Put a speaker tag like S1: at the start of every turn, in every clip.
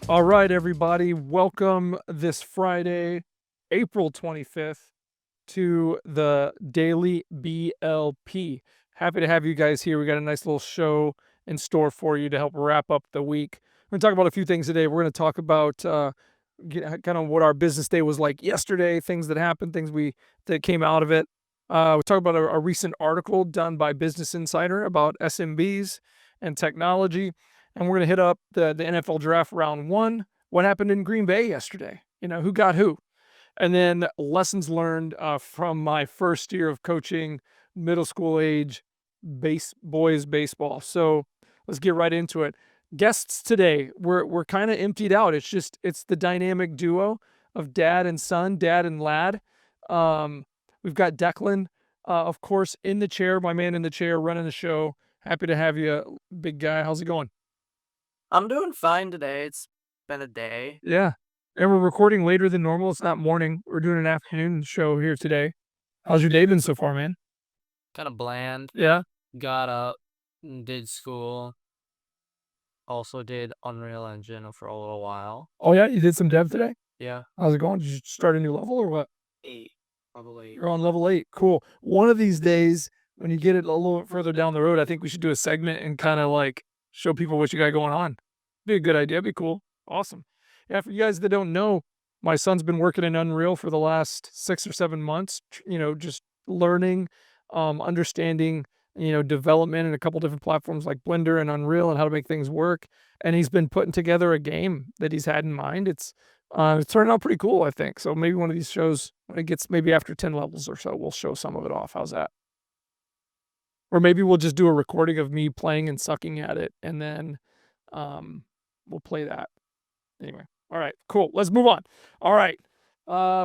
S1: All right, everybody, welcome this Friday, April 25th, to the Daily BLP. Happy to have you guys here. We got a nice little show in store for you to help wrap up the week. We're going to talk about a few things today. We're going to talk about kind of what our business day was like yesterday, things that happened, that came out of it. We'll talk about a recent article done by Business Insider about SMBs and technology. And we're going to hit up the NFL draft round one. What happened in Green Bay yesterday? Who got who? And then lessons learned from my first year of coaching middle school age boys baseball. So let's get right into it. Guests today, we're kind of emptied out. It's the dynamic duo of dad and son, dad and lad. We've got Declan, of course, in the chair, my man in the chair, running the show. Happy to have you, big guy. How's it going?
S2: I'm doing fine today. It's been a day.
S1: Yeah. And we're recording later than normal. It's not morning. We're doing an afternoon show here today. How's your day been so far, man?
S2: Kind of bland.
S1: Yeah.
S2: Got up, did school. Also did Unreal Engine for a little while.
S1: Oh yeah, you did some dev today?
S2: Yeah.
S1: How's it going? Did you start a new level or what?
S2: 8, probably.
S1: You're on level 8. Cool. One of these days, when you get it a little bit further down the road, I think we should do a segment and kind of like show people what you got going on. Be a good idea. Be cool. Awesome. Yeah, for you guys that don't know, my son's been working in Unreal for the last 6 or 7 months, just learning, understanding, development in a couple different platforms like Blender and Unreal and how to make things work. And he's been putting together a game that he's had in mind. It's turning out pretty cool, I think. So maybe one of these shows, when it gets maybe after 10 levels or so, we'll show some of it off. How's that? Or maybe we'll just do a recording of me playing and sucking at it, and then we'll play that. Anyway, all right, cool. Let's move on. All right,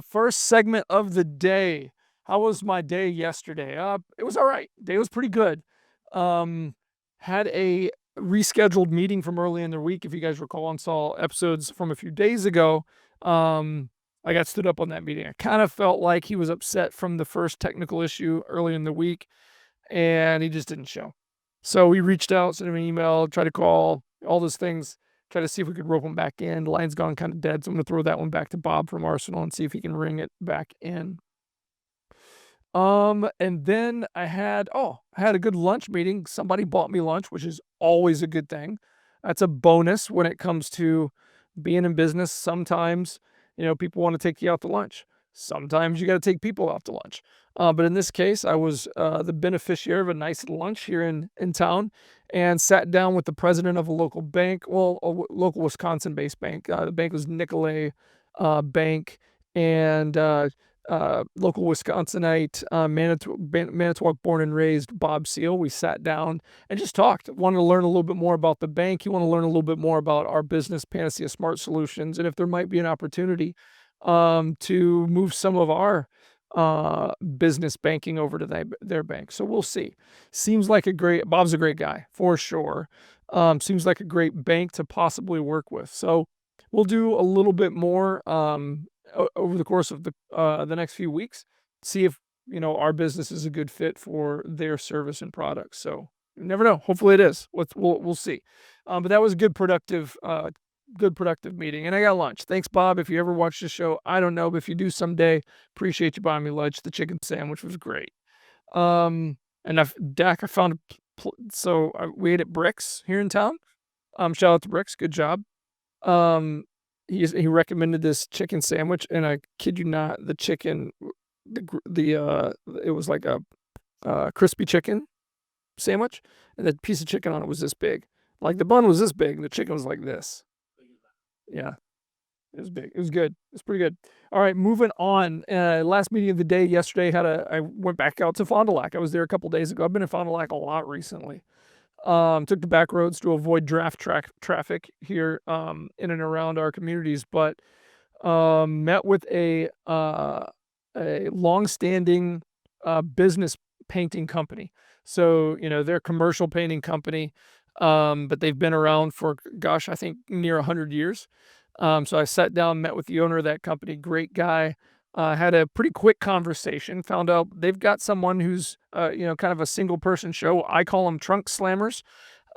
S1: first segment of the day. How was my day yesterday? It was all right. Day was pretty good. Had a rescheduled meeting from early in the week. If you guys recall and saw episodes from a few days ago, I got stood up on that meeting. I kind of felt like he was upset from the first technical issue early in the week, and he just didn't show. So we reached out, sent him an email, tried to call, all those things, try to see if we could rope him back in. The line's gone kind of dead, so I'm going to throw that one back to Bob from Arsenal and see if he can ring it back in. And then I had a good lunch meeting. Somebody bought me lunch, which is always a good thing. That's a bonus when it comes to being in business. Sometimes, people want to take you out to lunch. Sometimes you got to take people out to lunch. But in this case, I was the beneficiary of a nice lunch here in town, and sat down with the president of a local bank, well, a local Wisconsin-based bank. The bank was Nicolay Bank, and local Wisconsinite, Manitowoc born and raised Bob Seal. We sat down and just talked. Wanted to learn a little bit more about the bank. He wanted to learn a little bit more about our business, Panacea Smart Solutions, and if there might be an opportunity to move some of our business banking over to their bank. So we'll see. Bob's a great guy for sure. Seems like a great bank to possibly work with. So we'll do a little bit more over the course of the next few weeks, see if our business is a good fit for their service and products. So you never know. Hopefully it is. We'll see. But that was a good productive meeting, and I got lunch. Thanks, Bob. If you ever watch the show, I don't know, but if you do someday, appreciate you buying me lunch. The chicken sandwich was great. And Dak, I found we ate at Bricks here in town. Shout out to Bricks. Good job. He recommended this chicken sandwich, and I kid you not, the chicken, it was like a crispy chicken sandwich, and the piece of chicken on it was this big. Like the bun was this big, and the chicken was like this. Yeah, it was big. It was good. It was pretty good. All right, moving on. Last meeting of the day yesterday, I went back out to Fond du Lac. I was there a couple days ago. I've been in Fond du Lac a lot recently. Took the back roads to avoid traffic here in and around our communities, but met with a long-standing business painting company. So they're a commercial painting company, but they've been around for, gosh, I think near 100 years. So I sat down, met with the owner of that company, great guy. Had a pretty quick conversation, found out they've got someone who's, kind of a single person show. I call them trunk slammers.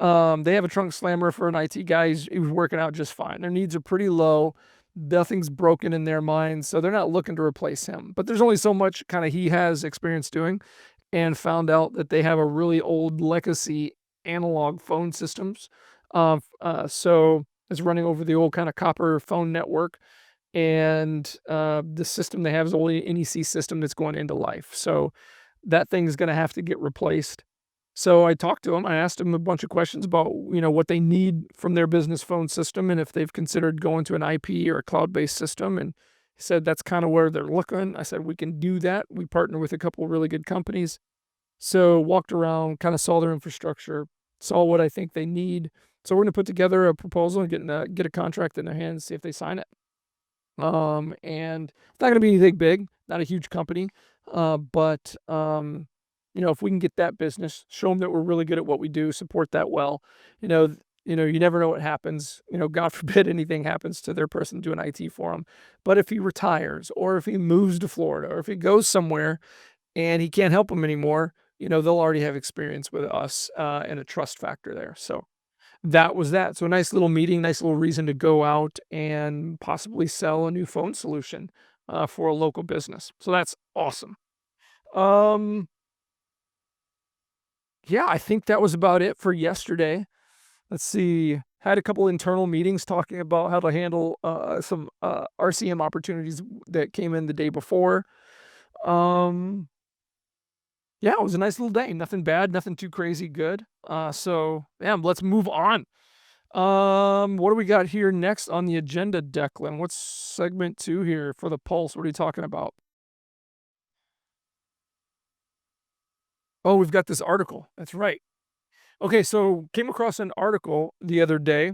S1: They have a trunk slammer for an IT guy. He was working out just fine. Their needs are pretty low. Nothing's broken in their minds, so they're not looking to replace him. But there's only so much kinda he has experience doing, and found out that they have a really old legacy analog phone systems. So it's running over the old kinda copper phone network, and, the system they have is only an NEC system that's going into life. So that thing's gonna have to get replaced. So I talked to him. I asked him a bunch of questions about, what they need from their business phone system and if they've considered going to an IP or a cloud-based system, and he said that's kinda where they're looking. I said, "We can do that." We partner with a couple of really good companies. So walked around, kinda saw their infrastructure, saw what I think they need. So we're gonna put together a proposal and get a contract in their hands, see if they sign it. And it's not gonna be anything big, not a huge company, but, if we can get that business, show them that we're really good at what we do, support that well, you never know what happens, God forbid anything happens to their person doing IT for them. But if he retires or if he moves to Florida or if he goes somewhere and he can't help them anymore, they'll already have experience with us, and a trust factor there. So that was that. So a nice little meeting, nice little reason to go out and possibly sell a new phone solution, for a local business. So that's awesome. Um, yeah, I think that was about it for yesterday. Let's see. Had a couple internal meetings talking about how to handle some RCM opportunities that came in the day before. Um, yeah, it was a nice little day. Nothing bad, nothing too crazy good. So yeah, let's move on. What do we got here next on the agenda, Declan? What's segment 2 here for the pulse? What are you talking about? Oh, we've got this article. That's right. Okay, so came across an article the other day.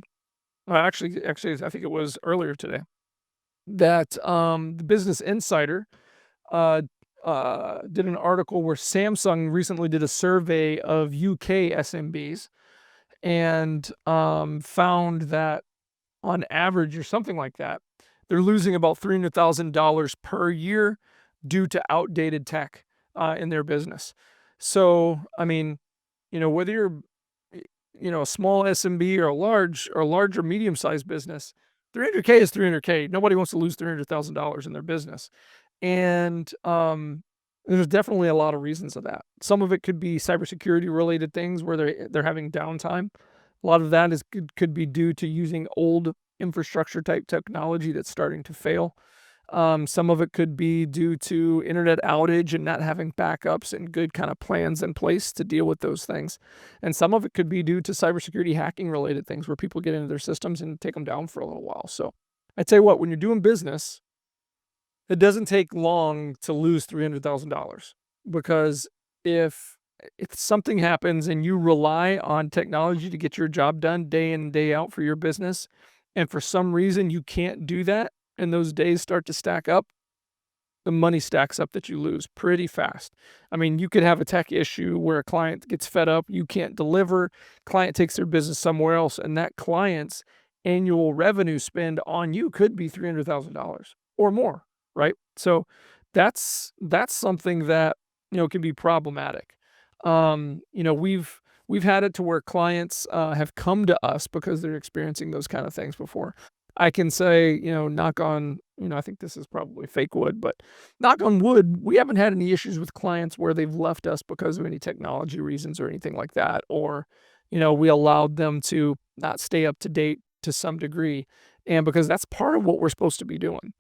S1: Actually, I think it was earlier today that the Business Insider uh, did an article where Samsung recently did a survey of UK SMBs and found that on average or something like that, they're losing about $300,000 per year due to outdated tech, in their business. So, I mean, whether you're, a small SMB or a large or medium-sized business, 300K is 300K. Nobody wants to lose $300,000 in their business. And, there's definitely a lot of reasons of that. Some of it could be cybersecurity related things where they're having downtime. A lot of that is could be due to using old infrastructure type technology that's starting to fail. Some of it could be due to internet outage and not having backups and good kind of plans in place to deal with those things. And some of it could be due to cybersecurity hacking related things where people get into their systems and take them down for a little while. So I tell you what, when you're doing business, it doesn't take long to lose $300,000 because if if something happens and you rely on technology to get your job done day in and day out for your business, and for some reason you can't do that and those days start to stack up, the money stacks up that you lose pretty fast. I mean, you could have a tech issue where a client gets fed up, you can't deliver, client takes their business somewhere else, and that client's annual revenue spend on you could be $300,000 or more, right? So that's something that, can be problematic. We've had it to where clients have come to us because they're experiencing those kind of things before. I can say, knock on, I think this is probably fake wood, but knock on wood, we haven't had any issues with clients where they've left us because of any technology reasons or anything like that. Or, we allowed them to not stay up to date to some degree. And because that's part of what we're supposed to be doing.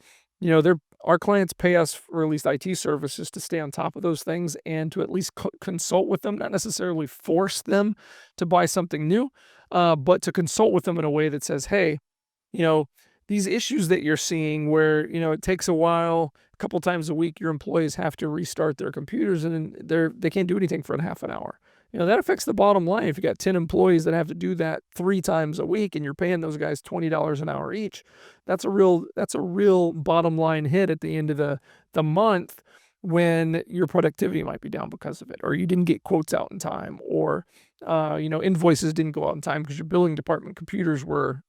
S1: Our clients pay us for at least IT services to stay on top of those things and to at least consult with them, not necessarily force them to buy something new, but to consult with them in a way that says, hey, you know, these issues that you're seeing where, it takes a while, a couple times a week, your employees have to restart their computers and they can't do anything for a half an hour. That affects the bottom line. If you got 10 employees that have to do that 3 times a week and you're paying those guys $20 an hour each, that's a real bottom line hit at the end of the month when your productivity might be down because of it, or you didn't get quotes out in time, or invoices didn't go out in time because your billing department computers were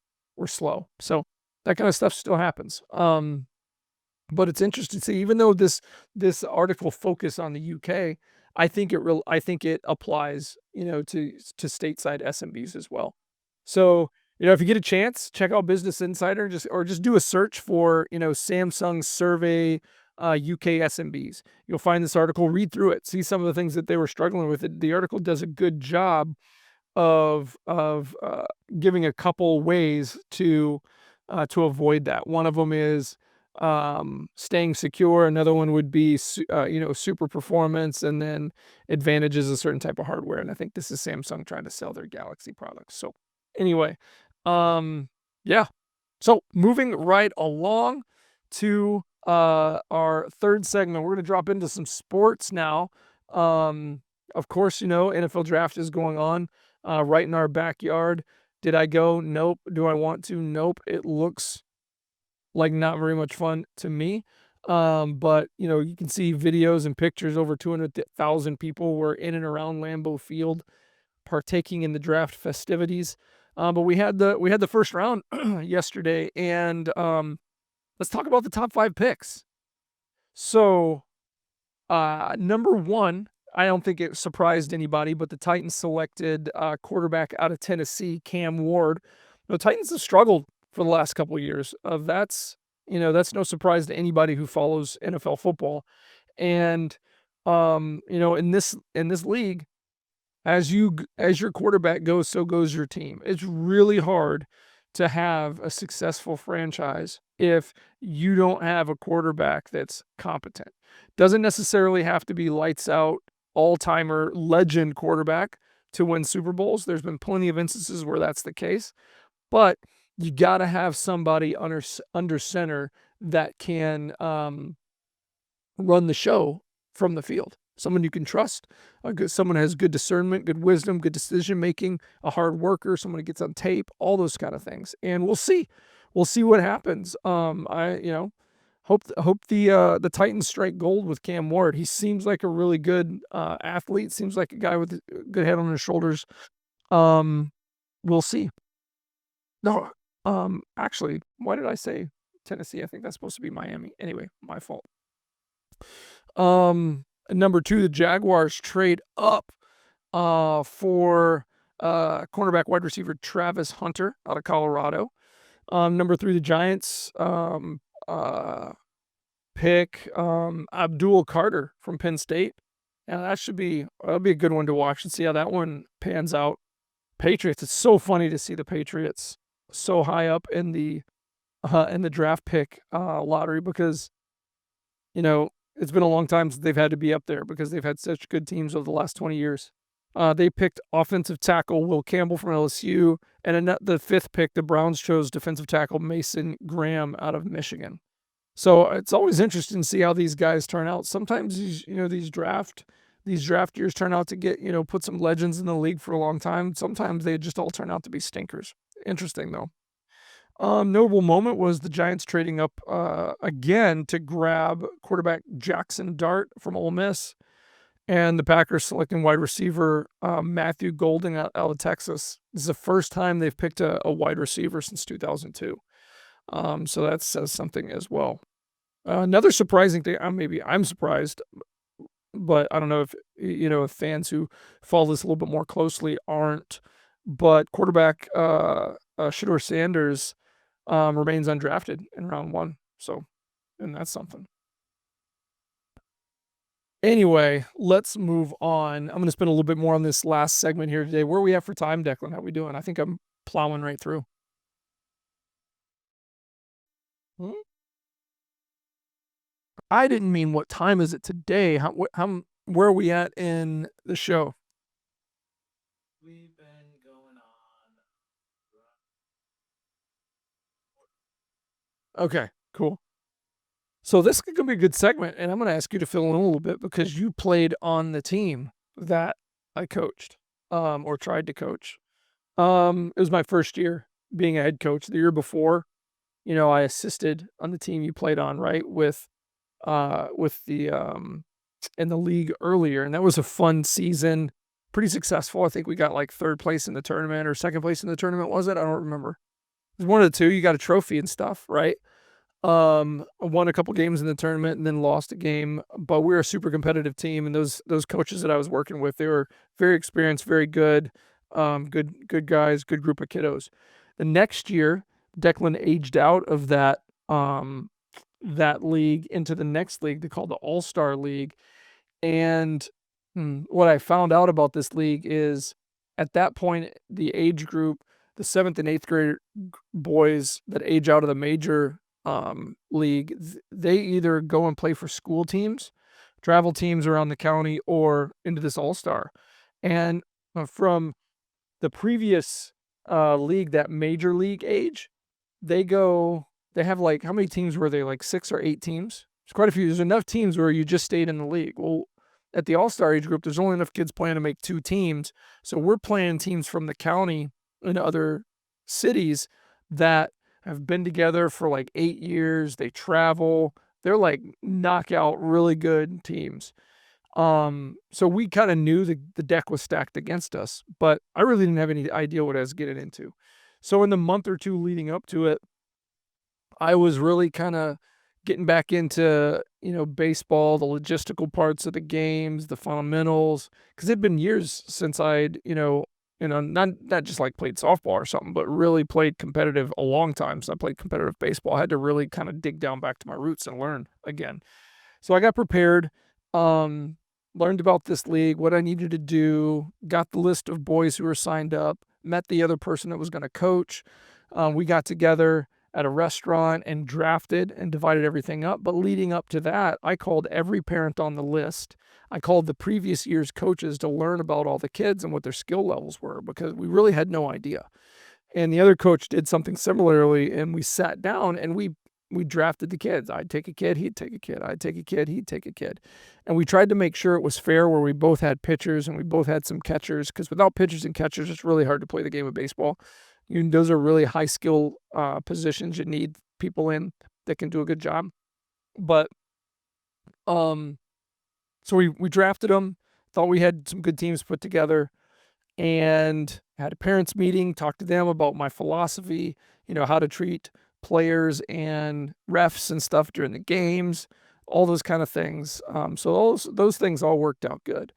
S1: slow. So that kind of stuff still happens. But it's interesting to see, even though this article focused on the UK, I think it applies, to stateside SMBs as well. So, if you get a chance, check out Business Insider, just do a search for, Samsung survey, UK SMBs. You'll find this article, read through it, see some of the things that they were struggling with. The article does a good job of giving a couple ways to avoid that. One of them is, staying secure. Another one would be super performance, and then advantages of certain type of hardware. And I think this is Samsung trying to sell their Galaxy products. So anyway, yeah. So moving right along to our third segment, we're going to drop into some sports now. Of course, NFL draft is going on right in our backyard. Did I go? Nope. Do I want to? Nope. It looks like not very much fun to me. But you can see videos and pictures. Over 200,000 people were in and around Lambeau Field partaking in the draft festivities. But we had the first round yesterday, and let's talk about the top 5 picks. So, number 1, I don't think it surprised anybody, but the Titans selected quarterback out of Tennessee, Cam Ward. The Titans have struggled for the last couple of years. That's no surprise to anybody who follows NFL football. And in this league, as your quarterback goes, so goes your team. It's really hard to have a successful franchise if you don't have a quarterback that's competent. Doesn't necessarily have to be lights out, all-timer legend quarterback to win Super Bowls. There's been plenty of instances where that's the case, but you got to have somebody under center that can run the show from the field. Someone you can trust, someone who has good discernment, good wisdom, good decision making, a hard worker, someone who gets on tape, all those kind of things. And we'll see what happens. Hope the Titans strike gold with Cam Ward. He seems like a really good athlete. Seems like a guy with a good head on his shoulders. We'll see. No, actually, why did I say Tennessee? I think that's supposed to be Miami. Anyway, my fault. Number 2, the Jaguars trade up for cornerback wide receiver Travis Hunter out of Colorado. Number 3, the Giants pick Abdul Carter from Penn State. And that'll be a good one to watch and see how that one pans out. Patriots, it's so funny to see the Patriots so high up in the draft pick lottery, because it's been a long time since they've had to be up there because they've had such good teams over the last 20 years. They picked offensive tackle Will Campbell from LSU, and the 5th pick, the Browns chose defensive tackle Mason Graham out of Michigan. So it's always interesting to see how these guys turn out. Sometimes these draft years turn out to get put some legends in the league for a long time. Sometimes they just all turn out to be stinkers. Interesting though. Notable moment was the Giants trading up again to grab quarterback Jackson Dart from Ole Miss, and the Packers selecting wide receiver Matthew Golden out of Texas. This is the first time they've picked a wide receiver since 2002. So that says something as well. Another surprising thing, maybe I'm surprised, but I don't know if fans who follow this a little bit more closely aren't. But quarterback Shedeur Sanders remains undrafted in round 1. So, and that's something. Anyway, let's move on. I'm going to spend a little bit more on this last segment here today. Where are we at for time, Declan? How we doing? I think I'm plowing right through. I didn't mean what time is it today. Where are we at in the show?
S2: We've been going on.
S1: Okay, cool. So this is going to be a good segment, and I'm going to ask you to fill in a little bit because you played on the team that I coached, or tried to coach. It was my first year being a head coach. The year before, I assisted on the team you played on, right, with the in the league earlier, and that was a fun season, pretty successful. I think we got like 3rd place in the tournament or 2nd place in the tournament. Was it? I don't remember. It was one of the two. You got a trophy and stuff, right? Won a couple games in the tournament and then lost a game, but we were a super competitive team, and those coaches that I was working with, they were very experienced, very good, good guys, good group of kiddos. The next year, Declan aged out of that league into the next league they called the All-Star League, and, what I found out about this league is at that point, the age group, the 7th and 8th grade boys that age out of the major, league, they either go and play for school teams, travel teams around the county, or into this all-star. And, from the previous, league, that major league age, they have, like how many teams were they, like 6 or 8 teams? It's quite a few. There's enough teams where you just stayed in the league. Well, at the all-star age group, there's only enough kids playing to make 2 teams, so we're playing teams from the county and other cities that have been together for, like, 8 years, they travel, they're, like, knockout really good teams. So we kinda knew the deck was stacked against us, but I really didn't have any idea what I was getting into. So in the month or 2 leading up to it, I was really kinda getting back into, baseball, the logistical parts of the games, the fundamentals, because 'cause it'd been years since I'd, not just, like, played softball or something, but really played competitive a long time since I played competitive baseball. I had to really kinda dig down back to my roots and learn again. So I got prepared, um, learned about this league, what I needed to do, got the list of boys who were signed up, met the other person that was gonna coach. We got together at a restaurant and drafted and divided everything up. But leading up to that, I called every parent on the list. I called the previous year's coaches to learn about all the kids and what their skill levels were because we really had no idea. And the other coach did something similarly, and we sat down and we drafted the kids. I'd take a kid, he'd take a kid. I'd take a kid, he'd take a kid. And we tried to make sure it was fair where we both had pitchers and we both had some catchers because without pitchers and catchers, it's really hard to play the game of baseball. Those are really high skill positions you need people in that can do a good job. But um, so we drafted them, thought we had some good teams put together, and had a parents meeting, talked to them about my philosophy, how to treat players and refs and stuff during the games, all those kind of things. So those things all worked out good.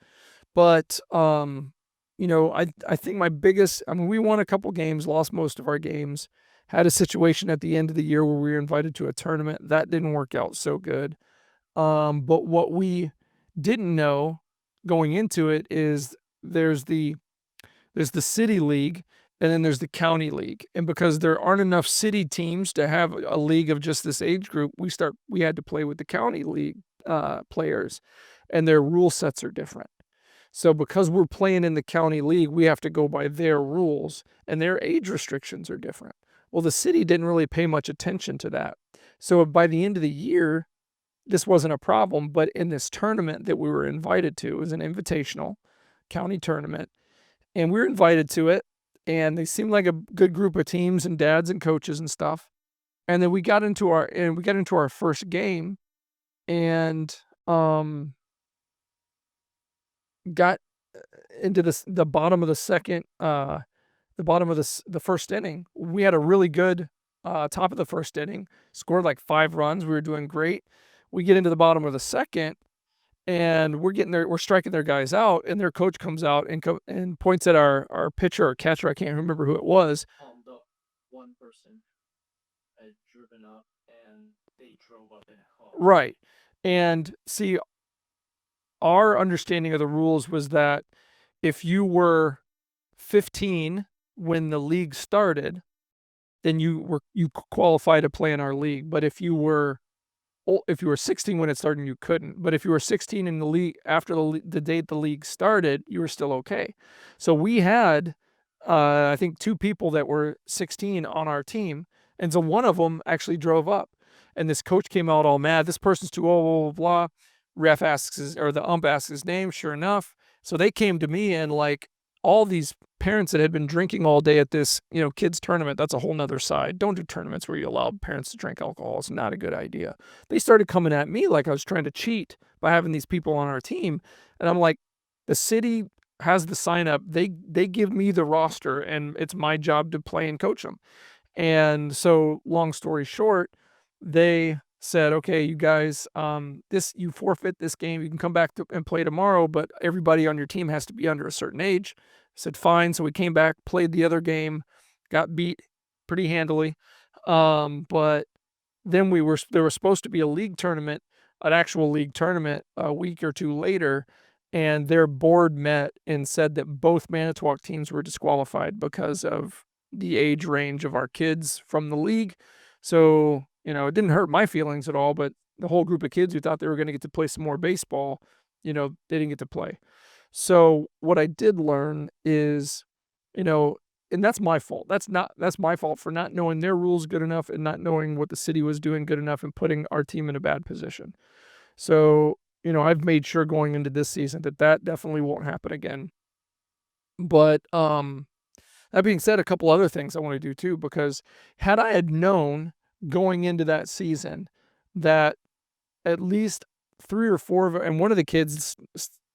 S1: But I think my biggest I mean, we won a couple games, lost most of our games, had a situation at the end of the year where we were invited to a tournament. That didn't work out so good. But what we didn't know going into it is there's the there's the city league, and then there's the county league, and because there aren't enough city teams to have a league of just this age group, we had to play with the county league, players, and their rule sets are different. So because we're playing in the county league, we have to go by their rules, and their age restrictions are different. Well, the city didn't really pay much attention to that. So by the end of the year, this wasn't a problem, but in this tournament that we were invited to, it was an invitational county tournament, and we were invited to it, and they seemed like a good group of teams and dads and coaches and stuff. And then we got into our first game and got into the bottom of the second the bottom of the first inning. We had a really good top of the first inning, scored like 5 runs. We were doing great. We get into the bottom of the second and we're striking their guys out, and their coach comes out and points at our pitcher or catcher, I can't remember who it was. Up one person had driven up and they drove up in a car. Right. And see, our understanding of the rules was that if you were 15 when the league started, then you qualified to play in our league. But if you were 16 when it started, you couldn't. But if you were 16 in the league after the date the league started, you were still okay. So we had, I think, 2 people that were 16 on our team, and so one of them actually drove up, and this coach came out all mad. This person's too old, blah, blah, blah. The ump asks his name. Sure enough, so they came to me and like all these parents that had been drinking all day at this, kids tournament. That's a whole nother side. Don't do tournaments where you allow parents to drink alcohol. It's not a good idea. They started coming at me like I was trying to cheat by having these people on our team. And I'm like, the city has the sign up. They give me the roster and it's my job to play and coach them. And so long story short, they said, "Okay, you guys, this you forfeit this game. You can come back and play tomorrow, but everybody on your team has to be under a certain age." I said, "Fine." So we came back, played the other game, got beat pretty handily. But then there was supposed to be a league tournament, an actual league tournament a week or two later, and their board met and said that both Manitowoc teams were disqualified because of the age range of our kids from the league. So, it didn't hurt my feelings at all, but the whole group of kids who thought they were gonna get to play some more baseball, they didn't get to play. So, what I did learn is, you know and that's my fault. That's my fault for not knowing their rules good enough and not knowing what the city was doing good enough and putting our team in a bad position. So, I've made sure going into this season that that definitely won't happen again. But, that being said, a couple other things I wanna do too, because had I had known going into that season that at least 3 or 4 of and one of the kids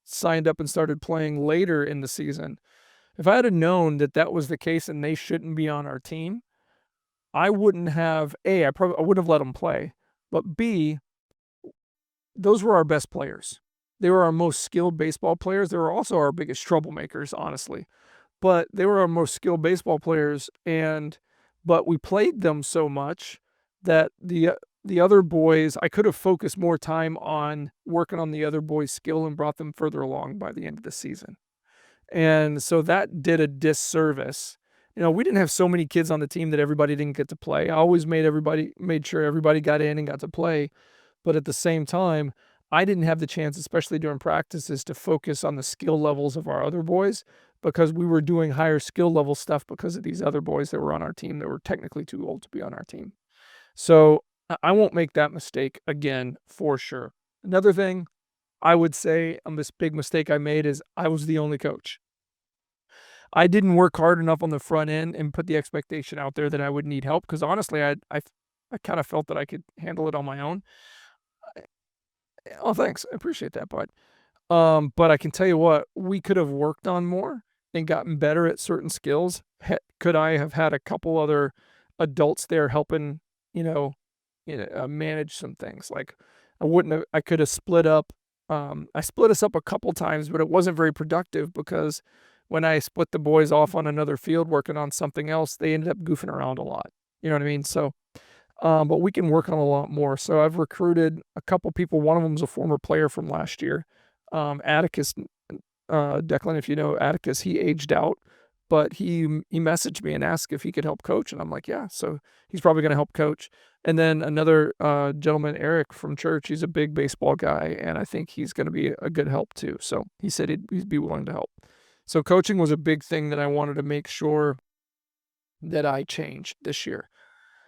S1: signed up and started playing later in the season. If I had have known that that was the case and they shouldn't be on our team, I wouldn't have I wouldn't have let them play, but B, those were our best players. They were our most skilled baseball players. They were also our biggest troublemakers, honestly. But they were our most skilled baseball players, but we played them so much that the other boys I could have focused more time on working on the other boys' skill and brought them further along by the end of the season. And so that did a disservice. We didn't have so many kids on the team that everybody didn't get to play. I always made sure everybody got in and got to play, but at the same time, I didn't have the chance, especially during practices, to focus on the skill levels of our other boys because we were doing higher skill level stuff because of these other boys that were on our team that were technically too old to be on our team. So, I won't make that mistake again for sure. Another thing I would say on this big mistake I made is I was the only coach. I didn't work hard enough on the front end and put the expectation out there that I would need help because honestly, I kinda felt that I could handle it on my own. Oh, thanks. I appreciate that, bud. But I can tell you what, we could have worked on more and gotten better at certain skills. Could I have had a couple other adults there helping, you know, manage some things? Like I could have split up. I split us up a couple times, but it wasn't very productive because when I split the boys off on another field working on something else, they ended up goofing around a lot. You know what I mean? So but we can work on a lot more. So I've recruited a couple people. One of them's a former player from last year. Atticus, Declan, if you know Atticus, he aged out, but he messaged me and asked if he could help coach, and I'm like, yeah. So he's probably going to help coach. And then another gentleman, Eric from church, he's a big baseball guy, and I think he's going to be a good help too. So he said he'd be willing to help. So coaching was a big thing that I wanted to make sure that I changed this year.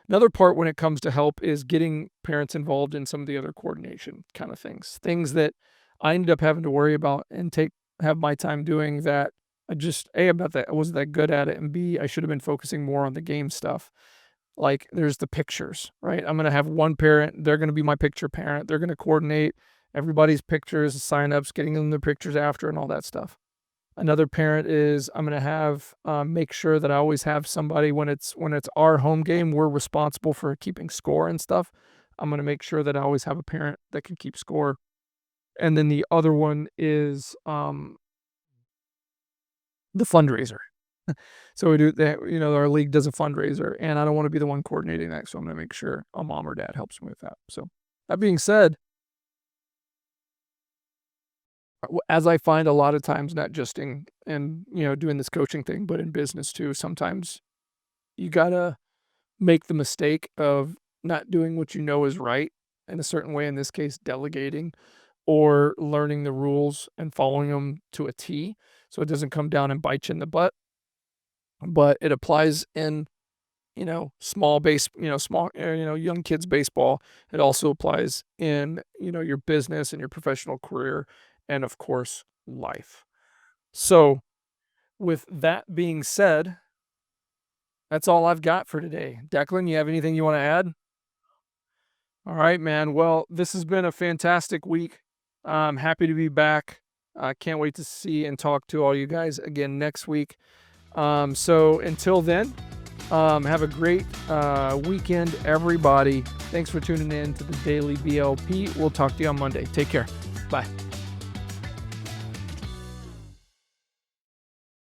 S1: Another part when it comes to help is getting parents involved in some of the other coordination kind of things. Things that I ended up having to worry about and have my time doing that I just A, about that I wasn't that good at it, and B, I should have been focusing more on the game stuff. Like there's the pictures, right? I'm gonna have one parent, they're gonna be my picture parent, they're gonna coordinate everybody's pictures, signups, getting them their pictures after and all that stuff. Another parent is I'm gonna have, make sure that I always have somebody when it's our home game, we're responsible for keeping score and stuff. I'm gonna make sure that I always have a parent that can keep score. And then the other one is, the fundraiser. So we do that, our league does a fundraiser, and I don't wanna be the one coordinating that, so I'm gonna make sure a mom or dad helps me with that. So, that being said, as I find a lot of times, not just doing this coaching thing, but in business too, sometimes you gotta make the mistake of not doing what you know is right in a certain way, in this case, delegating or learning the rules and following them to a T, so it doesn't come down and bite you in the butt, but it applies in, young kids baseball. It also applies in, your business and your professional career and, of course, life. So, with that being said, that's all I've got for today. Declan, you have anything you wanna add? All right, man. Well, this has been a fantastic week. I'm happy to be back. I can't wait to see and talk to all you guys again next week. So until then, Have a great weekend, everybody. Thanks for tuning in to the Daily BLP. We'll talk to you on Monday. Take care. Bye.